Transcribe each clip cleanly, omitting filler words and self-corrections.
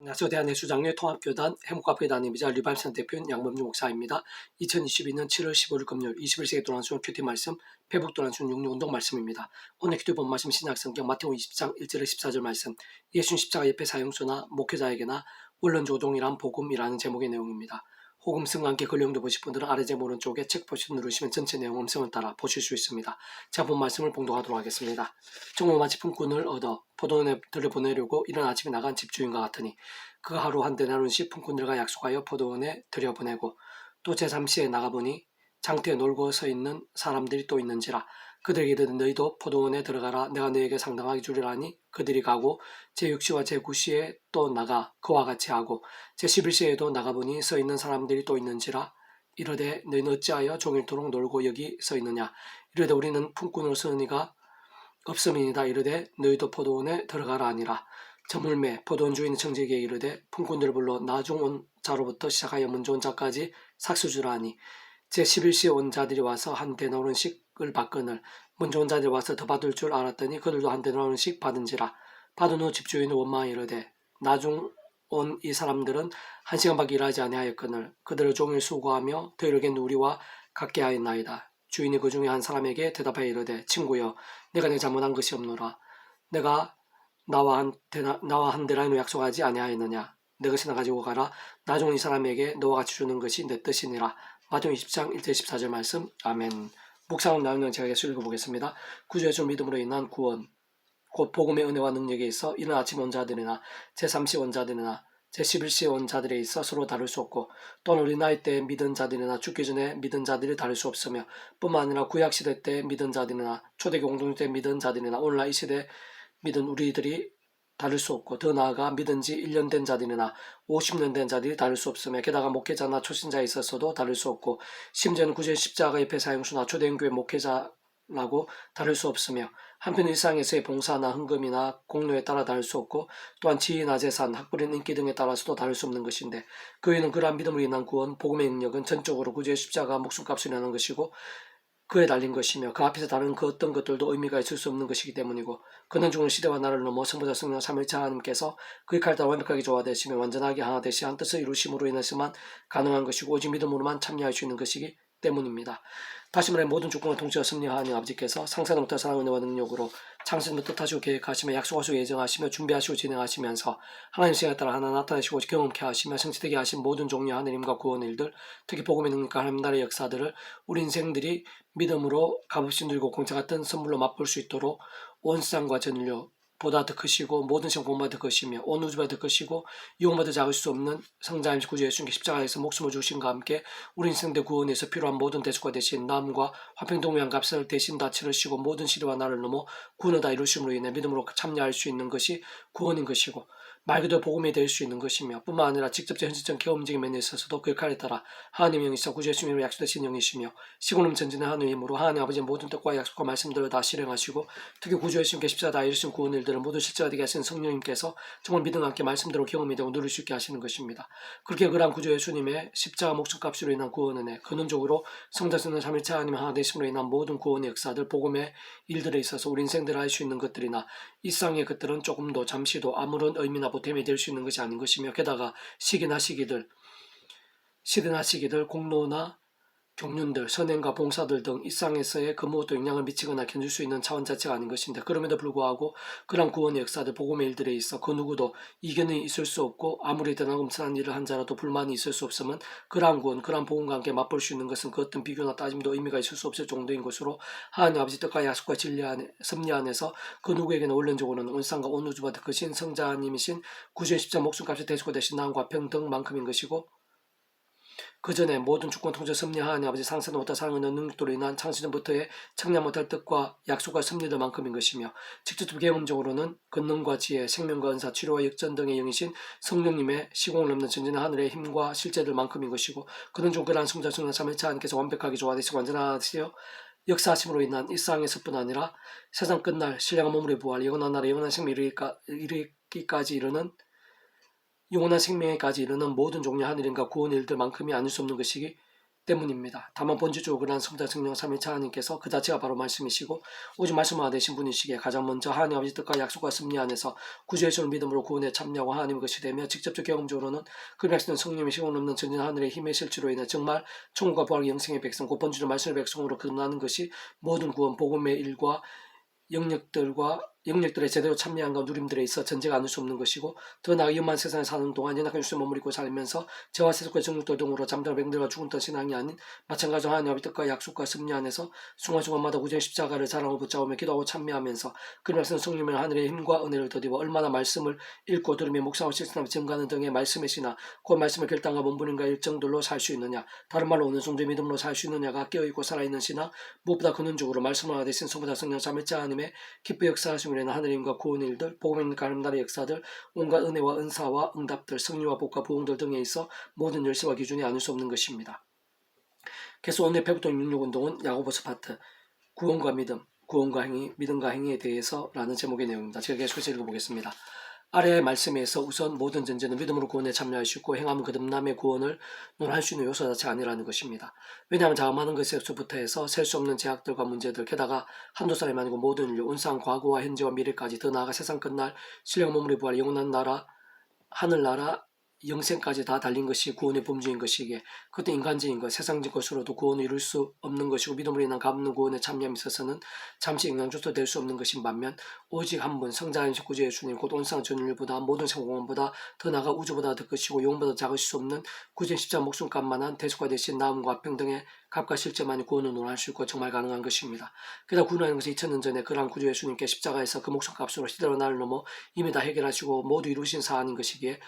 안녕하세요. 대한예수장로회 통합교단 해묵과교회 담임이자 리발산 대표인 양범주 목사입니다. 2022년 7월 15일 금요일 21세기 도난순 큐티 말씀 회복 도난순 육류운동 말씀입니다. 오늘 기도 본 말씀 신약성경 마태복음 20장 1절에 14절 말씀 예수님 십자가 옆에 사형수나 목회자에게나 원론조동이란 복음이라는 제목의 내용입니다. 호금성과 함께 글 영도 보실 분들은 아래 제목 오른쪽에 책 버튼 누르시면 전체 내용 음성을 따라 보실 수 있습니다. 제가 본 말씀을 봉독하도록 하겠습니다. 정오마치 품꾼을 얻어 포도원에 들여보내려고 이른 아침에 나간 집주인과 같으니 그가 하루 한 데나리온씩 품꾼들과 약속하여 포도원에 들여보내고 또 제3시에 나가보니 장터에 놀고 서 있는 사람들이 또 있는지라 그들에게 이르되 너희도 포도원에 들어가라 내가 너희에게 상당하게 주리라 하니 그들이 가고 제6시와 제9시에 또 나가 그와 같이 하고 제11시에도 나가보니 서 있는 사람들이 또 있는지라 이르되 너희는 어찌하여 종일토록 놀고 여기 서 있느냐 이르되 우리는 품꾼을 쓰니가 없음이니이다. 이르되 너희도 포도원에 들어가라 하니라. 저물매 포도원 주인 청지기에 이르되 품꾼들을 불러 나중 온 자로부터 시작하여 먼저 온 자까지 삭수 주라 하니 제11시에 온 자들이 와서 한 데나리온씩을 받거늘 먼저 온 자들이 와서 더 받을 줄 알았더니 그들도 한 데나리온씩 받은지라. 받은 후 집주인은 원망하여 이르되 나중 온 이 사람들은 한 시간밖에 일하지 아니하였거늘 그들을 종일 수고하며 더이르겠는 우리와 같게 하였나이다. 주인이 그 중에 한 사람에게 대답하여 이르되 친구여 내가 내 잘못한 것이 없노라. 내가 나와 한 데나리온을 약속하지 아니하였느냐. 내 것이나 가지고 가라. 나중 이 사람에게 너와 같이 주는 것이 내 뜻이니라. 마태복음 20장 1절 14절 말씀. 아멘. 묵상은 나누면 제가 계속 읽어보겠습니다. 구주의 주 믿음으로 인한 구원 곧 복음의 은혜와 능력에 있어 이른 아침 온 자들이나 제3시 온 자들이나 제11시에 온 자들에 있어 서로 다를 수 없고 또는 우리 나이 때 믿은 자들이나 죽기 전에 믿은 자들이 다를 수 없으며 뿐만 아니라 구약시대 때 믿은 자들이나 초대교회 공동체 때 믿은 자들이나 오늘날 이 시대 믿은 우리들이 다를 수 없고 더 나아가 믿은 지 1년 된 자들이나 50년 된 자들이 다를 수 없으며 게다가 목회자나 초신자에 있어서도 다를 수 없고 심지어는 구제 십자가 옆에 사형수나 초대교회 목회자라고 다를 수 없으며 한편 일상에서의 봉사나 헌금이나 공로에 따라 다를 수 없고 또한 지위나 재산, 학벌인 인기 등에 따라서도 다를 수 없는 것인데 그 이유는 그러한 믿음으로 인한 구원, 복음의 능력은 전적으로 구주의 십자가 목숨값을 내는 것이고 그에 달린 것이며 그 앞에서 다른 그 어떤 것들도 의미가 있을 수 없는 것이기 때문이고 그는 죽은 시대와 나를 넘어 성부자 성령 삼위일체 하나님께서 그의 칼 따라 완벽하게 조화되시며 완전하게 하나 되시 한 뜻을 이루심으로 인해서만 가능한 것이고 오직 믿음으로만 참여할 수 있는 것이기 때문입니다. 다시 말해 모든 주권과 통치와 섭리하는 아버지께서 상상도 못할 사랑 은혜와 능력으로 창세부터 뜻하시고 계획하시며 약속하시고 예정하시며 준비하시고 진행하시면서 하나님 시간에 따라 하나 나타내시고 경험케 하시며 성취되게 하신 모든 종류의 하느님과 구원의 일들 특히 복음의 능력과 하나님 나라의 역사들을 우리 인생들이 믿음으로 값없이 누리고 공짜 같은 선물로 맛볼 수 있도록 온 세상과 전 인류 보다 더 크시고 모든 시간 본보다 더 크시며 온 우주보다 더 크시고 유혹보다 작을 수 없는 성자임 구주 예수님께 십자가에서 목숨을 주신과 함께 우리 인생대 구원에서 필요한 모든 대속과 대신 남과 화평동의한 값을 대신 다 치르시고 모든 시대와 나를 넘어 구원을 다 이루심으로 인해 믿음으로 참여할 수 있는 것이 구원인 것이고 말 그대로 복음이 될 수 있는 것이며 뿐만 아니라 직접적 현실적 경험적인 면에 있어서도 그 칼에 따라 하나님의 영이시여 구주 예수님으로 약속되신 영이시며 시골음 전진의 하나님의 힘으로 하나님 아버지의 모든 뜻과 약속과 말씀들을 다 실행하시고 특히 구주 예수님께 십자가 다 이루신 구원 일들을 모두 실제화되게 하신 성령님께서 정말 믿음과 함께 말씀대로 경험이 되고 누릴 수 있게 하시는 것입니다. 그렇게 그러한 구주 예수님의 십자가 목숨값으로 인한 구원 은혜 근원적으로 성자성령 삼일체 하나님 하나 되심으로 인한 모든 구원의 역사들 복음의 일들에 있어서 우리 인생들 할 수 있는 것들이나 일상의 것들은 조금도 잠시도 아무런 의미나 보탬이 될 수 있는 것이 아닌 것이며 게다가 시기나 시기들 공로나 경륜들, 선행과 봉사들 등 일상에서의 그 무엇도 영향을 미치거나 견줄 수 있는 차원 자체가 아닌 것인데 그럼에도 불구하고 그런 구원의 역사들, 복음의 일들에 있어 그 누구도 이견이 있을 수 없고 아무리 대단하고 엄청난 일을 한 자라도 불만이 있을 수 없으면 그러한 구원, 그러한 복음과 함께 맛볼 수 있는 것은 그 어떤 비교나 따짐도 의미가 있을 수 없을 정도인 것으로 하나님 아버지 뜻과 약속과 진리 안에, 섭리 안에서 그 누구에게는 원론적으로는 온 세상과 온 우주보다 크신 성자님이신 구주의 십자가 목숨값이 대속가 되신 나음과 평등만큼인 것이고 그 전에 모든 주권 통제 섭리 하나님 아버지 상상도 못할 사랑의 능력으로 인한 창시전부터의 청량 못할 뜻과 약속과 섭리들만큼인 것이며 직접적 경험적으로는 권능과 지혜, 생명과 은사, 치료와 역전 등의 영이신 성령님의 시공을 넘는 전진한 하늘의 힘과 실제들만큼인 것이고 그는 종결한 성자 성령 삼일체 하나님께서 완벽하게 조화되시고 완전하시어 역사하심으로 인한 일상에서뿐 아니라 세상 끝날 신령한 몸으로의 부활, 영원한 나라, 영원한 생명에 이르기까지 이르는 영원한 생명에까지 이르는 모든 종류의 하늘인과 구원의 일들만큼이 아닐 수 없는 것이기 때문입니다. 다만 본질적으로 그러한 성자 성령 삼위일체 하나님께서 그 자체가 바로 말씀이시고 오직 말씀화 되신 분이시기에 가장 먼저 하나님 아버지 뜻과 약속과 섭리 안에서 구주의 손을 믿음으로 구원에 참여하고 하나님의 것이 되며 직접적 경험적으로는 그 백성은 성령의 시공 없는 전진 하늘의 힘의 실주로 인해 정말 천국과 부활의 영생의 백성 곧 본질의 말씀의 백성으로 거듭나는 것이 모든 구원 복음의 일과 영역들에 제대로 참여한과 누림들에 있어 전제가 아닐 수 없는 것이고 더 나아가 위험한 세상에 사는 동안 연약한 육신을 머무르고 살면서 죄와 세속과 정욕들 등으로 잠자는 병들과 죽은 신앙이 아닌 마찬가지로 하나님 아버지 뜻과 약속과 섭리 안에서 순간순간마다 구주의 십자가를 자랑하고 붙잡으며 기도하고 참여하면서 그 말씀 성령의 하늘의 힘과 은혜를 더디워 얼마나 말씀을 읽고 들으며 묵상하고 실천하며 증가하는 등의 말씀의 신화 그 말씀의 결단과 몸부림과 일정들로 살 수 있느냐 다른 말로 어느 정도의 믿음으로 살 수 있느냐가 깨어있고 살아있는 신화 무엇보다 근원적으로 말씀을 되신 성부자 성령 삼위일체 하나님의 기쁘 역사하심으로 인한 하늘의 힘과 구원의 일들 복음의 가름날의 역사들 온갖 은혜와 은사와 응답들 성리와 복과 부흥들 등에 있어 모든 열쇠와 기준이 아닐 수 없는 것입니다. 그래서 오늘 배부동 66운동은 야고보서 파트 구원과 믿음, 구원과 행위, 믿음과 행위에 대해서 라는 제목의 내용입니다. 제가 계속해서 읽어보겠습니다. 아래의 말씀에서 우선 모든 전제는 믿음으로 구원에 참여할 수 있고 행하면 거듭남의 구원을 논할 수 있는 요소 자체가 아니라는 것입니다. 왜냐하면 자음하는 것에서부터 해서 셀 수 없는 제약들과 문제들 게다가 한두 사람이 아니고 모든 인류 온상 과거와 현재와 미래까지 더 나아가 세상 끝날 신령 몸으로 부활 영원한 나라 하늘나라 영생까지 다 달린 것이 구원의 범주인 것이기에 그것도 인간적인 것, 세상적 것으로도 구원을 이룰 수 없는 것이고 믿음으로 인한 갚는 구원에 참여함에 있어서는 잠시 영향조차 될 수 없는 것인 반면 오직 한 분 성자이신 구주의 주님 곧 온상 전율보다 모든 세공원보다 더 나아가 우주보다 더 크시고 영보다 작으실 수 없는 구주의 십자가 목숨값만한 대속화 되신 나음과 평등의 값과 실제만이 구원을 논할 수 있고 정말 가능한 것입니다. 게다가 구원하는 것은 2000년 전에 그러한 구주의 주님께 십자가에서 그 목숨값으로 시대로 나를 넘어 이미 다 해결하시고 모두 이루신 사안인 것이기에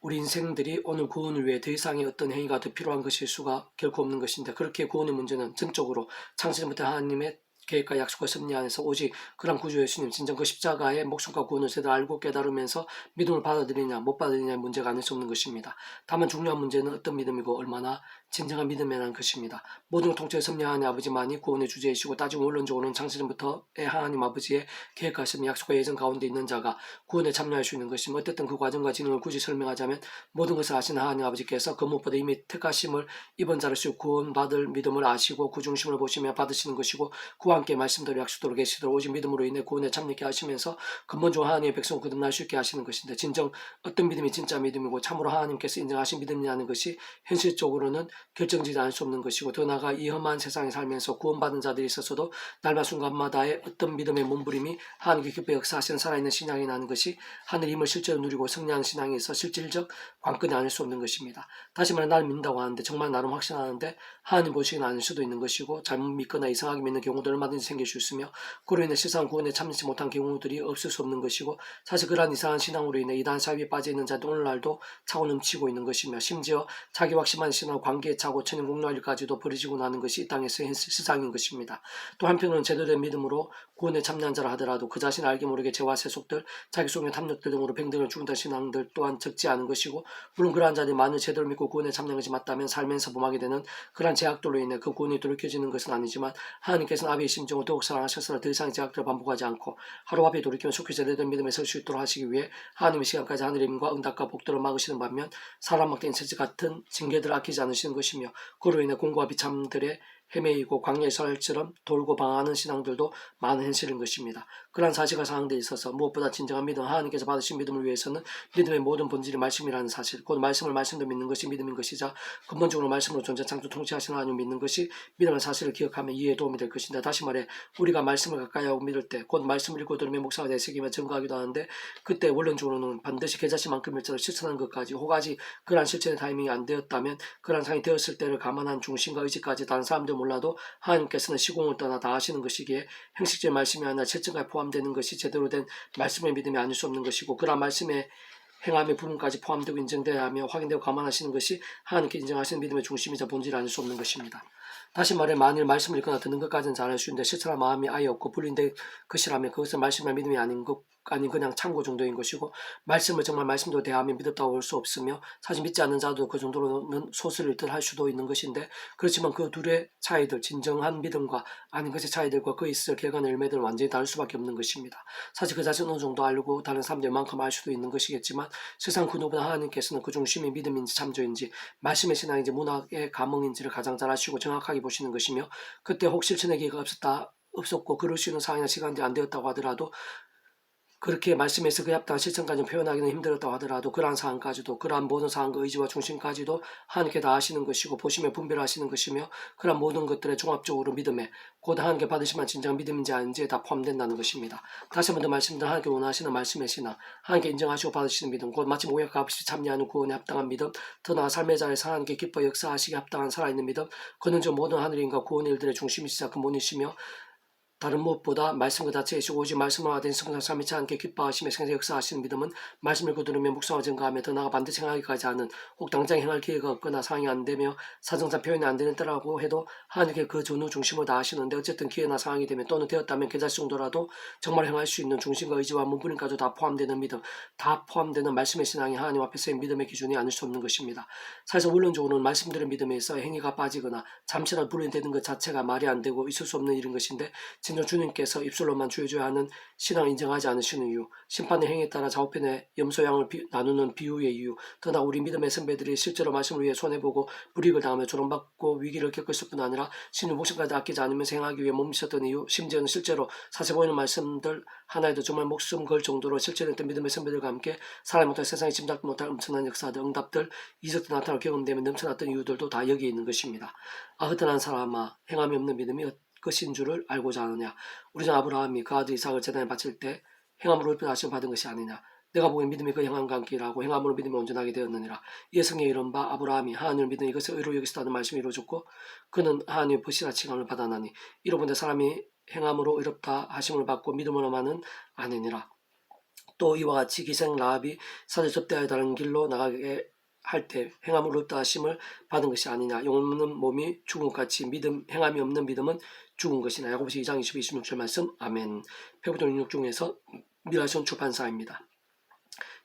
우리 인생들이 오늘 구원을 위해 더 이상의 어떤 행위가 더 필요한 것일 수가 결코 없는 것인데 그렇게 구원의 문제는 전적으로 창세전부터 하나님의 계획과 약속과 섭리 안에서 오직 그런 구주 예수님 진정 그 십자가의 목숨과 구원을 제대로 알고 깨달으면서 믿음을 받아들이냐 못 받아들이냐의 문제가 아닐 수 없는 것입니다. 다만 중요한 문제는 어떤 믿음이고 얼마나 진정한 믿음이라는 것입니다. 모든 통째의 섭리 하나님 아버지만이 구원의 주제이시고 따지고 원론적으로는 창세전부터의 하나님 아버지의 계획과 섭리 약속과 예정 가운데 있는 자가 구원에 참여할 수 있는 것이며 어쨌든 그 과정과 진행을 굳이 설명하자면 모든 것을 아시는 하나님 아버지께서 그 무엇보다 이미 택하심을 입은 자를 수 구원받을 믿음을 아시고 그 중심을 보시며 받으시는 것이고 그와 함께 말씀대로 약속대로 계시도록 오직 믿음으로 인해 구원에 참여하게 하시면서 근본적으로 하나님의 백성을 거듭날 수 있게 하시는 것인데 진정 어떤 믿음이 진짜 믿음이고 참으로 하나님께서 인정하신 믿음이라는 것이 현실적으로는 결정지지 않을 수 없는 것이고 더 나아가 이 험한 세상에 살면서 구원받은 자들이 있어서도 날마 순간마다의 어떤 믿음의 몸부림이 하나님께 기뻐 역사하시는 살아있는 신앙이 나는 것이 하늘의 힘을 실제로 누리고 성령한 신앙에 있어 실질적 관건이 아닐 수 없는 것입니다. 다시 말해 나를 믿는다고 하는데 정말 나름 확신하는데 하나님 보시기는 아닐 수도 있는 것이고 잘못 믿거나 이상하게 믿는 경우도 얼마든지 생길 수 있으며 그로 인해 실상 구원에 참여치 못한 경우들이 없을 수 없는 것이고 사실 그러한 이상한 신앙으로 인해 이단 사회에 빠져 있는 자도 오늘날도 차고 넘치고 있는 것이며 심지어 자기 확신한 신앙 관계에 차고 천연 공로일까지도 버려지고 나는 것이 이 땅에서 세상인 것입니다. 또 한편으로는 제대로 된 믿음으로 구원에 참여한 자라 하더라도 그 자신을 알게 모르게 죄와 세속들 자기 속의 탐욕들 등으로 병들어 죽는다는 신앙들 또한 적지 않은 것이고 물론 그러한 자들이 만일 제대로 믿고 구원에 참여한 것이 맞다면 살면서 범하게 되는 그러한 제약들로 인해 그 구원이 돌이켜지는 것은 아니지만 하나님께서는 아비의 심정을 더욱 사랑하셔서 더 이상 제약들을 반복하지 않고 하루아비에 돌이키면 속히 제대로 된 믿음에 설 수 있도록 하시기 위해 하나님의 시간까지 하늘의 힘과 응답과 복들을 막으시는 반면 사람 막된 인체 같은 징계들을 아끼지 않으시는 것이며 그로 인해 공고와 비참들의 헤매이고 광야의 설처럼 돌고 방황하는 신앙들도 많은 현실인 것입니다. 그러한 사실과 상황들에 있어서 무엇보다 진정한 믿음, 하나님께서 받으신 믿음을 위해서는 믿음의 모든 본질이 말씀이라는 사실, 곧 말씀을 말씀으로 믿는 것이 믿음인 것이자 근본적으로 말씀으로 존재 창조 통치하시는 하나님을 믿는 것이 믿음의 사실을 기억하며 이해에 도움이 될 것인데 다시 말해 우리가 말씀을 가까이 하고 믿을 때 곧 말씀을 읽고 들으며 묵상을 내새기며 증거하기도 하는데 그때 원론적으로는 반드시 계자치만큼 일자를 실천하는 것까지 혹아지 그러한 실천의 타이밍이 안 되었다면 그러한 상황이 되었을 때를 감안한 중심과 의지까지 다른 사람들 몰라도 하나님께서는 시공을 떠나 다 하시는 것이기에 형식적인 말씀이 아니라 실천까지 포함되는 것이 제대로 된 말씀의 믿음이 아닐 수 없는 것이고 그러한 말씀의 행함의 부분까지 포함되고 인정되어야 하며 확인되고 감안하시는 것이 하나님께 인정하시는 믿음의 중심이자 본질이 아닐 수 없는 것입니다. 다시 말해 만일 말씀을 읽거나 듣는 것까지는 잘할 수 있는데 실천할 마음이 아예 없고 불린된 것이라면 그것은 말씀과 믿음이 아닌 그냥 참고 정도인 것이고 말씀을 정말 말씀도 대하며 믿었다고 볼 수 없으며 사실 믿지 않는 자도 그 정도로는 소스를 할 수도 있는 것인데 그렇지만 그 둘의 차이들 진정한 믿음과 아닌 것의 차이들과 그 있을 결과는 열매들은 완전히 다를 수밖에 없는 것입니다. 사실 그 자신은 어느 정도 알고 다른 사람들만큼 알 수도 있는 것이겠지만 세상 그 누구나 하나님께서는 그 중심이 믿음인지 참조인지 말씀의 신앙인지 문학의 감흥인지를 가장 잘 아시고 정확하게 보시는 것이며 그때 혹 실천의 기회가 없었고 그럴 수 있는 상황이나 시간이 안 되었다고 하더라도 그렇게 말씀에서 그 합당한 실천까지 표현하기는 힘들었다고 하더라도 그러한 상황까지도 그러한 모든 상황과 의지와 중심까지도 하나님께 다 아시는 것이고 보시며 분별하시는 것이며 그러한 모든 것들의 종합적으로 믿음에 곧 하나님께 받으시면 진정한 믿음인지 아닌지에 다 포함된다는 것입니다. 다시 한 번 더 말씀드린 하나님께 원하시는 말씀의 신앙 하나님께 인정하시고 받으시는 믿음 곧 마치 모욕과 없이 참여하는 구원에 합당한 믿음 더 나아 삶의 자리에서 하나님께 기뻐 역사하시기에 합당한 살아있는 믿음 그는 저 모든 하늘인과 구원의 일들의 중심이시자 근본이시며 다른 무엇보다 말씀 그 자체이시고 오직 말씀을 하된 성장 삼위치 함께 기뻐하시며 생생 역사하시는 믿음은 말씀을 거두르며 묵상을 증가하며 더 나아가 반드시 행하기까지 하는 혹 당장 행할 기회가 없거나 상황이 안 되며 사정상 표현이 안 되는 때라고 해도 하나님께 그 전후 중심을 다하시는데 어쨌든 기회나 상황이 되면 또는 되었다면 괜찮을 정도라도 정말 행할 수 있는 중심과 의지와 몸부림까지 다 포함되는 믿음 다 포함되는 말씀의 신앙이 하나님 앞에서의 믿음의 기준이 아닐 수 없는 것입니다. 사실 원론적으로는 말씀드린 믿음에서 행위가 빠지거나 잠시라도 불린되는 것 자체가 말이 안 되고 있을 수 없는 일인 것인데 진정 주님께서 입술로만 주여줘야 하는 신앙을 인정하지 않으시는 이유, 심판의 행위에 따라 좌우편의 염소양을 나누는 비유의 이유, 더나 우리 믿음의 선배들이 실제로 말씀을 위해 손해보고 불이익을 당하며 조롱받고 위기를 겪었을 뿐 아니라 신의 목숨까지 아끼지 않으면서 행하기 위해 몸부셨던 이유, 심지어는 실제로 사실 보이는 말씀들 하나에도 정말 목숨 걸 정도로 실천했던 믿음의 선배들과 함께 사람 못할 세상에 짐작도 못할 엄청난 역사들, 응답들, 이적도 나타나고 경험되며 넘쳐났던 이유들도 다 여기에 있는 것입니다. 허탄한 사람아, 행함이 없는 믿음이 것인 줄을 알고자 하느냐. 우리 전 아브라함이 그 아들 이삭을 제단에 바칠 때 행함으로 하심을 받은 것이 아니냐. 내가 보기엔 믿음이 그 행함과 함께 일하고 행함으로 믿음이 온전하게 되었느니라. 이에 성경에 이른 바 아브라함이 하나님을 믿는 이것을 의로 여기시다는 말씀이 이루어졌고 그는 하나님의 보시라 칭함을 받았나니 이로 본데 사람이 행함으로 의롭다 하심을 받고 믿음으로만은 아니니라. 또 이와 같이 기생 라합이 사제 접대하여 다른 길로 나가게 할 때 행함으로 의롭다 하심을 받은 것이 아니냐. 영없는 몸이 죽은 것 같이 행함이 없는 믿음은 죽은 것이나. 야고보서 2장 26절 말씀. 아멘. 페북동 16 중에서 미라션 출판사입니다.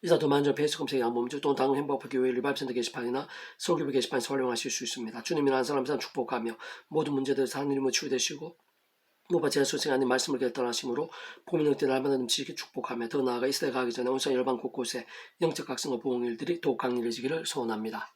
이사 더 많은 점 페이스 검색 양범주 또는 당근 행복파 교회 리바이브센터 게시판이나 서울교회 게시판에서 활용하실 수 있습니다. 주님이라는 사람 축복하며 모든 문제들에서 하느님을 치유되시고 무바지한 소식 아닌 말씀을 결단하심으로 복음의 때를 날마다 넘치게 축복하며 더 나아가 이 시대에 가기 전에 온산 열방 곳곳에 영적 각성과 부흥 일들이 더욱 강렬해지기를 소원합니다.